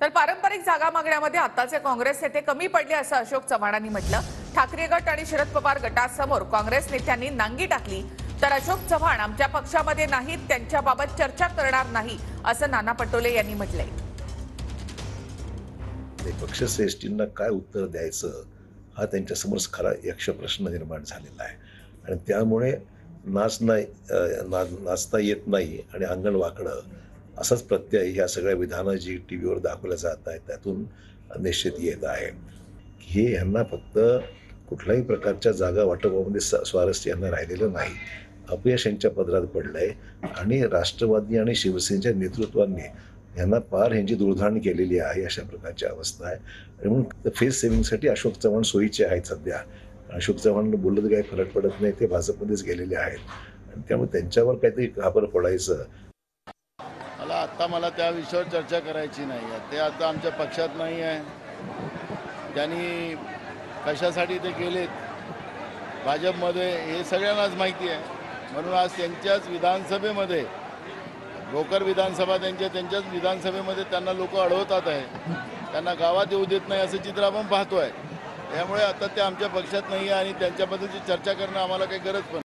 तर पारंपरिक जागा मागण्यामध्ये आताचे काँग्रेस नेते कमी पडले असं अशोक चव्हाणांनी म्हटलं। ठाकरे गट आणि शरद पवार गटासमोर काँग्रेस नेत्यांनी नांगी टाकली, तर अशोक चव्हाण आमच्या पक्षामध्ये नाहीत, त्यांच्याबाबत चर्चा करणार नाही असं नाना पटोले यांनी म्हटलंय। पक्षश्रेष्ठींना काय उत्तर द्यायचं हा त्यांच्यासमोर खरा यक्ष प्रश्न निर्माण झालेला आहे आणि त्यामुळे नाचता येत नाही आणि अंगण वाकडं असाच प्रत्यय ह्या सगळ्या विधानं जी टीव्हीवर दाखवल्या जात आहेत त्यातून निश्चित येत आहे। हे ह्यांना फक्त कुठल्याही प्रकारच्या जागा वाटपामध्ये स्वारस्य यांना राहिलेलं नाही, अपयश यांच्या पदरात पडलंय आणि राष्ट्रवादी आणि शिवसेनेच्या नेतृत्वांनी यांना पार ह्यांची दुर्धाण केलेली आहे, अशा प्रकारची अवस्था आहे। आणि म्हणून फेस सेव्हिंगसाठी अशोक चव्हाण सोयीचे आहेत सध्या। अशोक चव्हाण बोललं तर काही फरक पडत नाही, ते भाजपमध्येच गेलेले आहेत आणि त्यामुळे त्यांच्यावर काहीतरी घाबर पडायचं। मला त्या विषयावर चर्चा करायची नाही आहे। ते आता आमच्या पक्षात नाही आहे, त्यांनी कशासाठी ते गेलेत भाजपमध्ये हे सगळ्यांनाच माहिती आहे। म्हणून आज त्यांच्याच विधानसभेमध्ये भोकर विधानसभा त्यांच्याच विधानसभेमध्ये त्यांना लोक अडवतात आहे, त्यांना गावात येऊ देत नाही असं चित्र आपण पाहतोय। त्यामुळे आता ते आमच्या पक्षात नाही आहे आणि त्यांच्याबद्दलची चर्चा करणं आम्हाला काही गरज पण